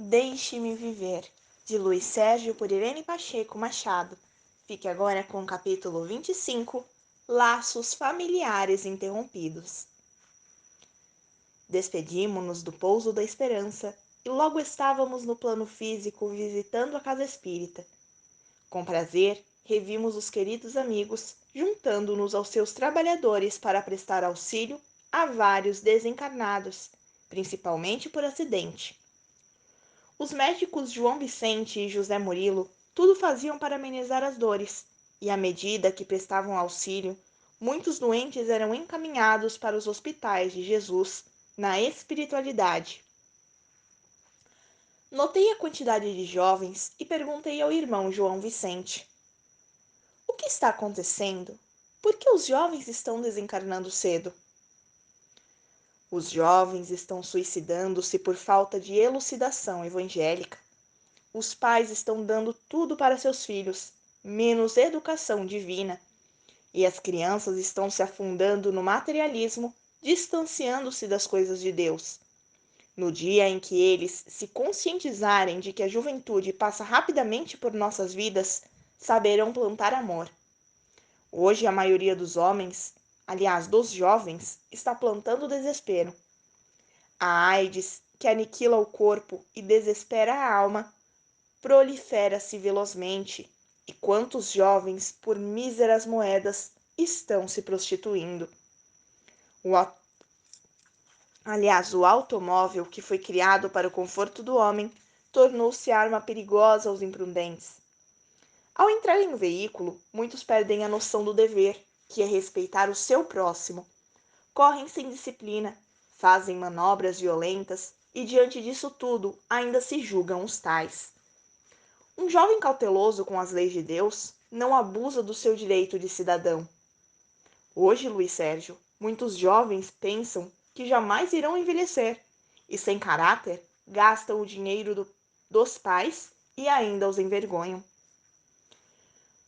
Deixe-me Viver, de Luiz Sérgio por Irene Pacheco Machado. Fique agora com o capítulo 25, Laços Familiares Interrompidos. Despedimo-nos do pouso da Esperança e logo estávamos no plano físico visitando a casa espírita. Com prazer, revimos os queridos amigos, juntando-nos aos seus trabalhadores para prestar auxílio a vários desencarnados, principalmente por acidente. Os médicos João Vicente e José Murilo tudo faziam para amenizar as dores, e à medida que prestavam auxílio, muitos doentes eram encaminhados para os hospitais de Jesus na espiritualidade. Notei a quantidade de jovens e perguntei ao irmão João Vicente: o que está acontecendo? Por que os jovens estão desencarnando cedo? Os jovens estão suicidando-se por falta de elucidação evangélica. Os pais estão dando tudo para seus filhos, menos educação divina. E as crianças estão se afundando no materialismo, distanciando-se das coisas de Deus. No dia em que eles se conscientizarem de que a juventude passa rapidamente por nossas vidas, saberão plantar amor. Hoje a maioria dos homens, aliás, dos jovens, está plantando desespero. A AIDS, que aniquila o corpo e desespera a alma, prolifera-se velozmente, e quantos jovens, por míseras moedas, estão se prostituindo. O automóvel, que foi criado para o conforto do homem, tornou-se arma perigosa aos imprudentes. Ao entrar em um veículo, muitos perdem a noção do dever, que é respeitar o seu próximo. Correm sem disciplina, fazem manobras violentas e, diante disso tudo, ainda se julgam os tais. Um jovem cauteloso com as leis de Deus não abusa do seu direito de cidadão. Hoje, Luiz Sérgio, muitos jovens pensam que jamais irão envelhecer e, sem caráter, gastam o dinheiro dos pais e ainda os envergonham.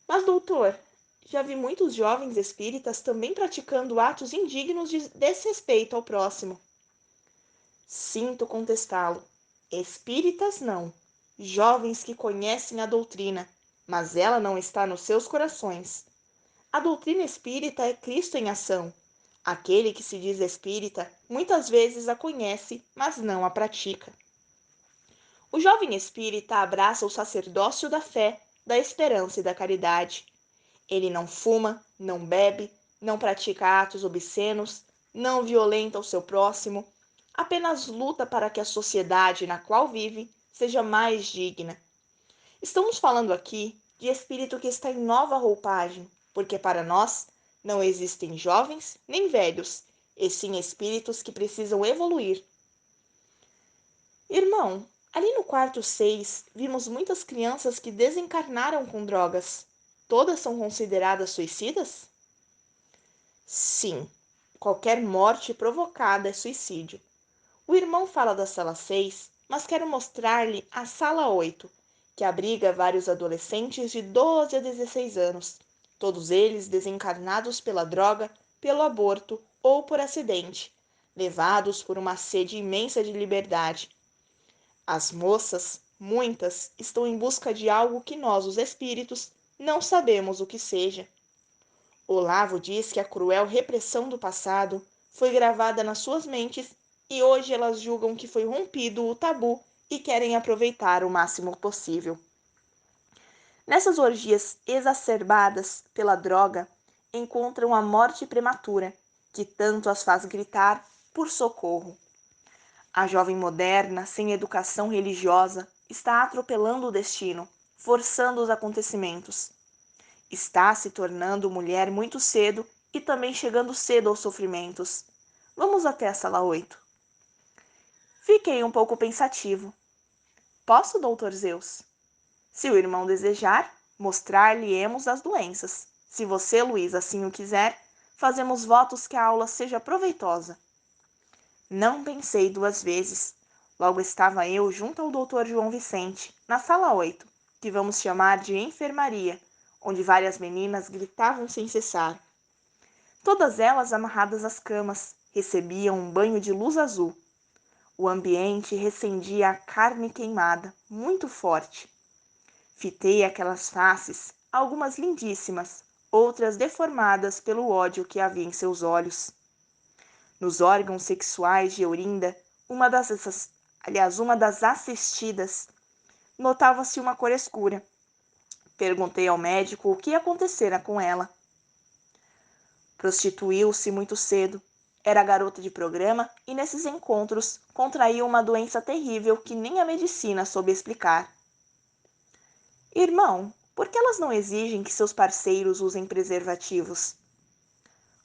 Mas, doutor, já vi muitos jovens espíritas também praticando atos indignos de desrespeito ao próximo. Sinto contestá-lo. Espíritas não. Jovens que conhecem a doutrina, mas ela não está nos seus corações. A doutrina espírita é Cristo em ação. Aquele que se diz espírita muitas vezes a conhece, mas não a pratica. O jovem espírita abraça o sacerdócio da fé, da esperança e da caridade. Ele não fuma, não bebe, não pratica atos obscenos, não violenta o seu próximo, apenas luta para que a sociedade na qual vive seja mais digna. Estamos falando aqui de espírito que está em nova roupagem, porque para nós não existem jovens nem velhos, e sim espíritos que precisam evoluir. Irmão, ali no quarto 6, vimos muitas crianças que desencarnaram com drogas. Todas são consideradas suicidas? Sim, qualquer morte provocada é suicídio. O irmão fala da sala 6, mas quero mostrar-lhe a sala 8, que abriga vários adolescentes de 12 a 16 anos, todos eles desencarnados pela droga, pelo aborto ou por acidente, levados por uma sede imensa de liberdade. As moças, muitas, estão em busca de algo que nós, os espíritos, não sabemos o que seja. Olavo diz que a cruel repressão do passado foi gravada nas suas mentes e hoje elas julgam que foi rompido o tabu e querem aproveitar o máximo possível. Nessas orgias exacerbadas pela droga, encontram a morte prematura, que tanto as faz gritar por socorro. A jovem moderna, sem educação religiosa, está atropelando o destino, forçando os acontecimentos. Está se tornando mulher muito cedo e também chegando cedo aos sofrimentos. Vamos até a sala 8. Fiquei um pouco pensativo. Posso, doutor Zeus? Se o irmão desejar, mostrar-lhe-emos as doenças. Se você, Luiz, assim o quiser, fazemos votos que a aula seja proveitosa. Não pensei duas vezes. Logo estava eu junto ao doutor João Vicente, na sala 8, que vamos chamar de enfermaria, onde várias meninas gritavam sem cessar. Todas elas amarradas às camas, recebiam um banho de luz azul. O ambiente recendia a carne queimada, muito forte. Fitei aquelas faces, algumas lindíssimas, outras deformadas pelo ódio que havia em seus olhos. Nos órgãos sexuais de Eurinda, uma das assistidas, notava-se uma cor escura. Perguntei ao médico o que acontecera com ela. Prostituiu-se muito cedo. Era garota de programa e nesses encontros contraiu uma doença terrível que nem a medicina soube explicar. Irmão, por que elas não exigem que seus parceiros usem preservativos?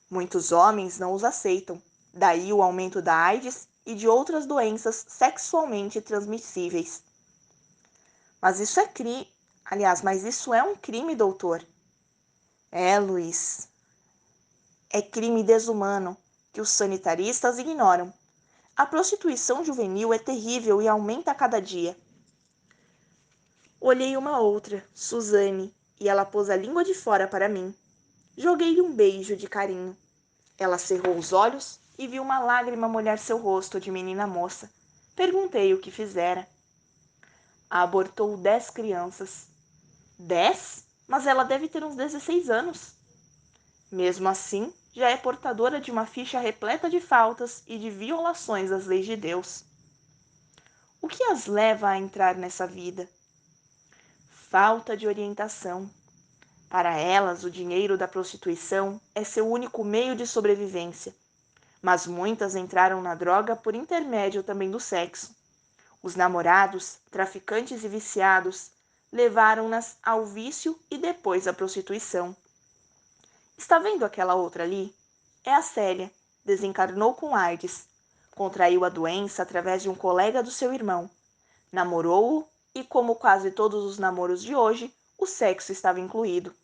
Muitos homens não os aceitam, daí o aumento da AIDS e de outras doenças sexualmente transmissíveis. Mas isso é um crime, doutor. Luiz, é crime desumano que os sanitaristas ignoram. A prostituição juvenil é terrível e aumenta a cada dia. Olhei uma outra, Suzane, e ela pôs a língua de fora para mim. Joguei-lhe um beijo de carinho. Ela cerrou os olhos e viu uma lágrima molhar seu rosto de menina moça. Perguntei o que fizera. Abortou 10 crianças. 10? Mas ela deve ter uns 16 anos. Mesmo assim, já é portadora de uma ficha repleta de faltas e de violações às leis de Deus. O que as leva a entrar nessa vida? Falta de orientação. Para elas, o dinheiro da prostituição é seu único meio de sobrevivência. Mas muitas entraram na droga por intermédio também do sexo. Os namorados, traficantes e viciados, levaram-nas ao vício e depois à prostituição. Está vendo aquela outra ali? É a Célia. Desencarnou com AIDS. Contraiu a doença através de um colega do seu irmão. Namorou-o e, como quase todos os namoros de hoje, o sexo estava incluído.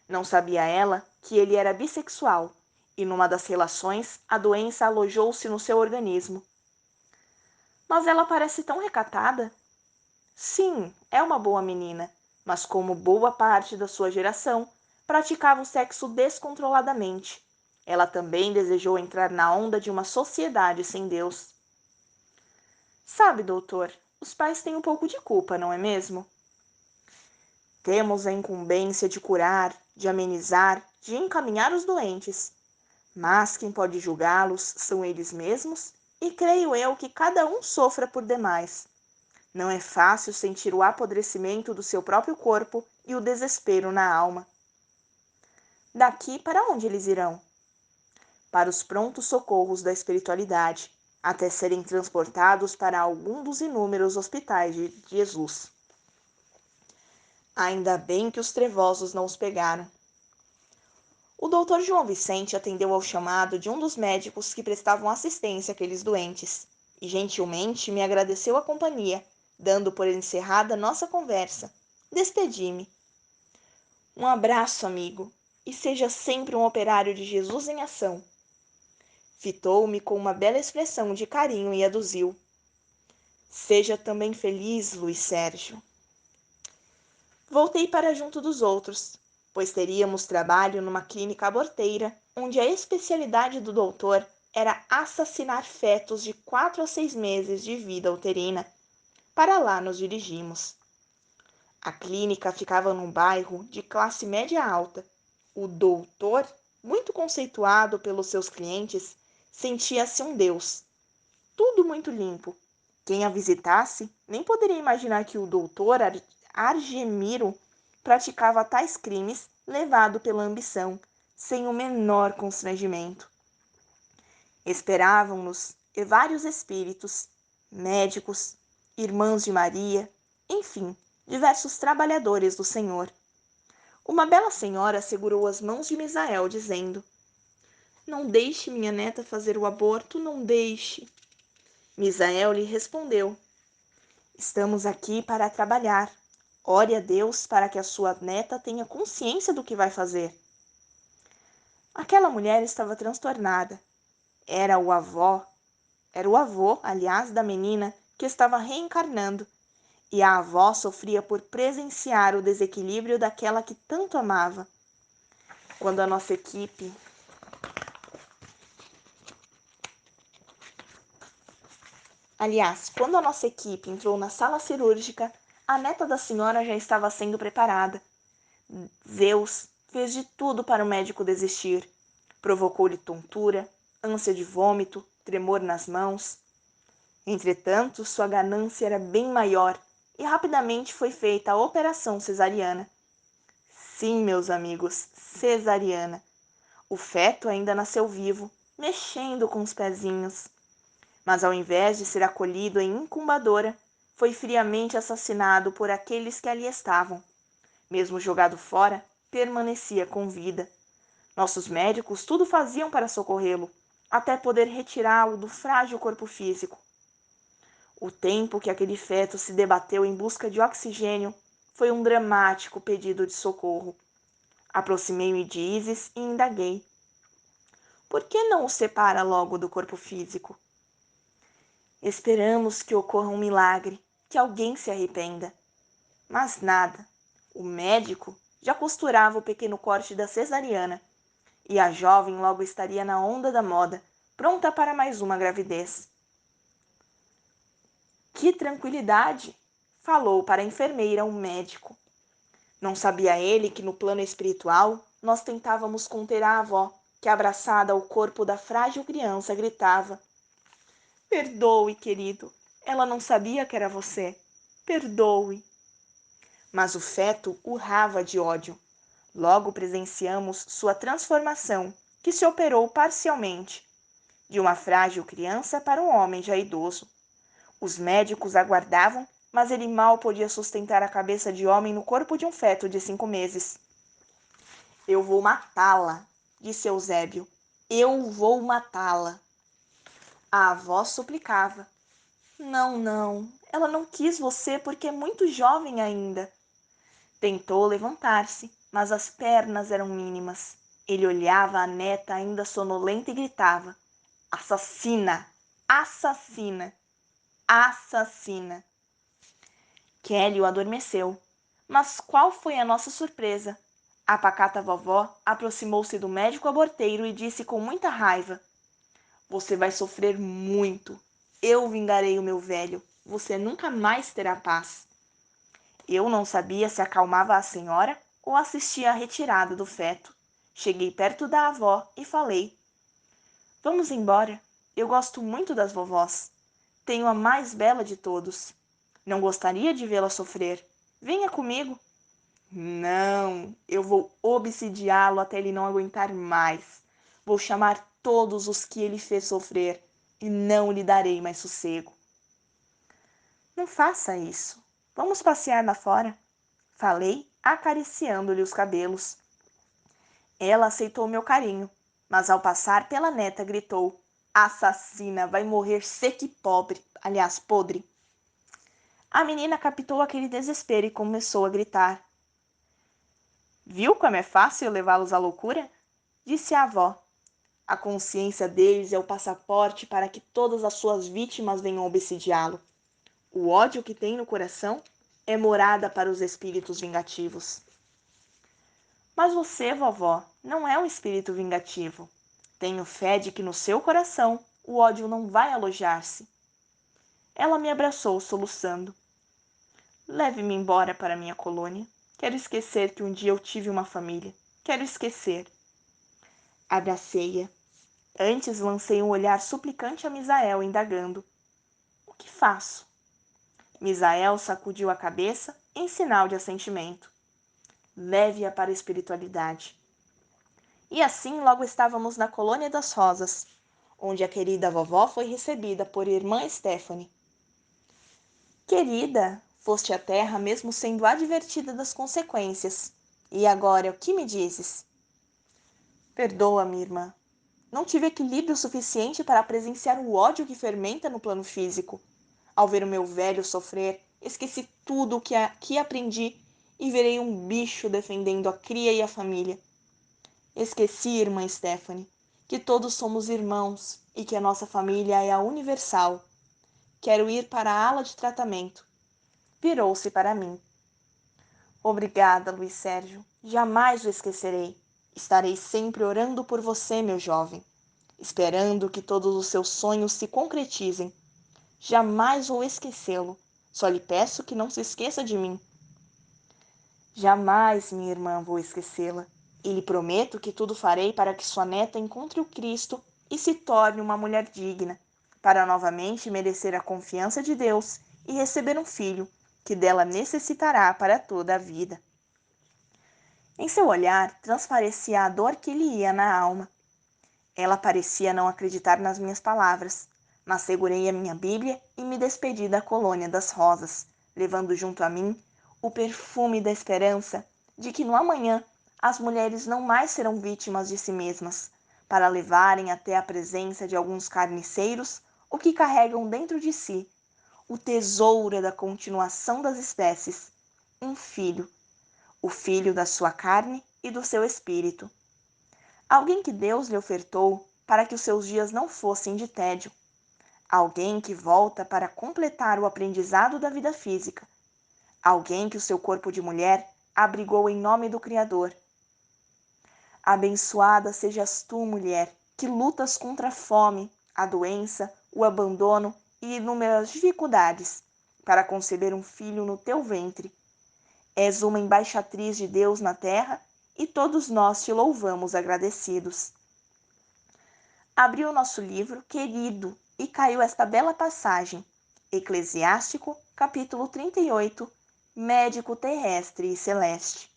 Não sabia ela que ele era bissexual e, numa das relações, a doença alojou-se no seu organismo. Mas ela parece tão recatada. Sim, é uma boa menina, mas como boa parte da sua geração, praticava o sexo descontroladamente. Ela também desejou entrar na onda de uma sociedade sem Deus. Sabe, doutor, os pais têm um pouco de culpa, não é mesmo? Temos a incumbência de curar, de amenizar, de encaminhar os doentes. Mas quem pode julgá-los são eles mesmos, e creio eu que cada um sofra por demais. Não é fácil sentir o apodrecimento do seu próprio corpo e o desespero na alma. Daqui para onde eles irão? Para os prontos socorros da espiritualidade, até serem transportados para algum dos inúmeros hospitais de Jesus. Ainda bem que os trevosos não os pegaram. O doutor João Vicente atendeu ao chamado de um dos médicos que prestavam assistência àqueles doentes, e gentilmente me agradeceu a companhia, dando por encerrada nossa conversa. Despedi-me. Um abraço, amigo, e seja sempre um operário de Jesus em ação. Fitou-me com uma bela expressão de carinho e aduziu. Seja também feliz, Luiz Sérgio. Voltei para junto dos outros, pois teríamos trabalho numa clínica aborteira, onde a especialidade do doutor era assassinar fetos de 4 a 6 meses de vida uterina. Para lá nos dirigimos. A clínica ficava num bairro de classe média alta. O doutor, muito conceituado pelos seus clientes, sentia-se um deus. Tudo muito limpo. Quem a visitasse nem poderia imaginar que o doutor Argemiro praticava tais crimes levado pela ambição, sem o menor constrangimento. Esperavam-nos vários espíritos, médicos, irmãos de Maria, enfim, diversos trabalhadores do Senhor. Uma bela senhora segurou as mãos de Misael, dizendo: Não deixe minha neta fazer o aborto, não deixe. Misael lhe respondeu: Estamos aqui para trabalhar. Ore a Deus para que a sua neta tenha consciência do que vai fazer. Aquela mulher estava transtornada. Era o avô, aliás, da menina que estava reencarnando, e a avó sofria por presenciar o desequilíbrio daquela que tanto amava. Quando a nossa equipe Aliás, quando a nossa equipe entrou na sala cirúrgica, a neta da senhora já estava sendo preparada. Zeus fez de tudo para o médico desistir. Provocou-lhe tontura, ânsia de vômito, tremor nas mãos. Entretanto, sua ganância era bem maior e rapidamente foi feita a operação cesariana. Sim, meus amigos, cesariana. O feto ainda nasceu vivo, mexendo com os pezinhos. Mas ao invés de ser acolhido em incubadora, foi friamente assassinado por aqueles que ali estavam. Mesmo jogado fora, permanecia com vida. Nossos médicos tudo faziam para socorrê-lo, até poder retirá-lo do frágil corpo físico. O tempo que aquele feto se debateu em busca de oxigênio foi um dramático pedido de socorro. Aproximei-me de Isis e indaguei. Por que não o separa logo do corpo físico? Esperamos que ocorra um milagre, que alguém se arrependa. Mas nada. O médico já costurava o pequeno corte da cesariana, e a jovem logo estaria na onda da moda, pronta para mais uma gravidez. Que tranquilidade! Falou para a enfermeira um médico. Não sabia ele que no plano espiritual nós tentávamos conter a avó, que abraçada ao corpo da frágil criança gritava: Perdoe, querido, ela não sabia que era você. Perdoe. Mas o feto urrava de ódio. Logo presenciamos sua transformação, que se operou parcialmente, de uma frágil criança para um homem já idoso. Os médicos aguardavam, mas ele mal podia sustentar a cabeça de homem no corpo de um feto de 5 meses. Eu vou matá-la, disse Eusébio. Eu vou matá-la. A avó suplicava. Não, não, ela não quis você porque é muito jovem ainda. Tentou levantar-se, mas as pernas eram mínimas. Ele olhava a neta ainda sonolenta e gritava: Assassina! Assassina! Assassina! Kelly o adormeceu. Mas qual foi a nossa surpresa? A pacata vovó aproximou-se do médico aborteiro e disse com muita raiva: Você vai sofrer muito. Eu vingarei o meu velho. Você nunca mais terá paz. Eu não sabia se acalmava a senhora ou assistia à retirada do feto. Cheguei perto da avó e falei: Vamos embora. Eu gosto muito das vovós. Tenho a mais bela de todos. Não gostaria de vê-la sofrer. Venha comigo. Não, eu vou obsidiá-lo até ele não aguentar mais. Vou chamar todos os que ele fez sofrer e não lhe darei mais sossego. Não faça isso. Vamos passear lá fora. Falei, acariciando-lhe os cabelos. Ela aceitou meu carinho, mas ao passar pela neta gritou: Assassina, vai morrer seca e pobre, aliás, podre. A menina captou aquele desespero e começou a gritar. Viu como é fácil levá-los à loucura? Disse a avó. A consciência deles é o passaporte para que todas as suas vítimas venham obsidiá-lo. O ódio que tem no coração é morada para os espíritos vingativos. Mas você, vovó, não é um espírito vingativo. Tenho fé de que no seu coração o ódio não vai alojar-se. Ela me abraçou, soluçando. Leve-me embora para minha colônia. Quero esquecer que um dia eu tive uma família. Quero esquecer. Abracei-a. Antes lancei um olhar suplicante a Misael, indagando. O que faço? Misael sacudiu a cabeça em sinal de assentimento. Leve-a para a espiritualidade. E assim logo estávamos na Colônia das Rosas, onde a querida vovó foi recebida por irmã Stephanie. Querida, foste à terra mesmo sendo advertida das consequências. E agora, o que me dizes? Perdoa-me, irmã. Não tive equilíbrio suficiente para presenciar o ódio que fermenta no plano físico. Ao ver o meu velho sofrer, esqueci tudo o que aprendi e virei um bicho defendendo a cria e a família. Esqueci, irmã Stephanie, que todos somos irmãos e que a nossa família é a universal. Quero ir para a ala de tratamento. Virou-se para mim. Obrigada, Luiz Sérgio. Jamais o esquecerei. Estarei sempre orando por você, meu jovem, esperando que todos os seus sonhos se concretizem. Jamais vou esquecê-lo. Só lhe peço que não se esqueça de mim. Jamais, minha irmã, vou esquecê-la. E lhe prometo que tudo farei para que sua neta encontre o Cristo e se torne uma mulher digna, para novamente merecer a confiança de Deus e receber um filho, que dela necessitará para toda a vida. Em seu olhar transparecia a dor que lhe ia na alma. Ela parecia não acreditar nas minhas palavras, mas segurei a minha Bíblia e me despedi da colônia das rosas, levando junto a mim o perfume da esperança de que no amanhã as mulheres não mais serão vítimas de si mesmas, para levarem até a presença de alguns carniceiros o que carregam dentro de si, o tesouro da continuação das espécies, um filho, o filho da sua carne e do seu espírito. Alguém que Deus lhe ofertou para que os seus dias não fossem de tédio. Alguém que volta para completar o aprendizado da vida física. Alguém que o seu corpo de mulher abrigou em nome do Criador. Abençoada sejas tu, mulher, que lutas contra a fome, a doença, o abandono e inúmeras dificuldades para conceber um filho no teu ventre. És uma embaixatriz de Deus na terra e todos nós te louvamos agradecidos. Abriu o nosso livro querido e caiu esta bela passagem. Eclesiástico, capítulo 38, médico terrestre e celeste.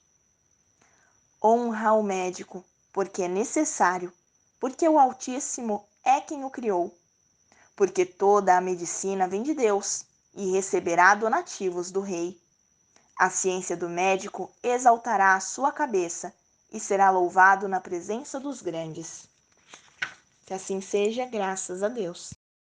Honra ao médico, porque é necessário, porque o Altíssimo é quem o criou, porque toda a medicina vem de Deus e receberá donativos do Rei. A ciência do médico exaltará a sua cabeça e será louvado na presença dos grandes. Que assim seja, graças a Deus.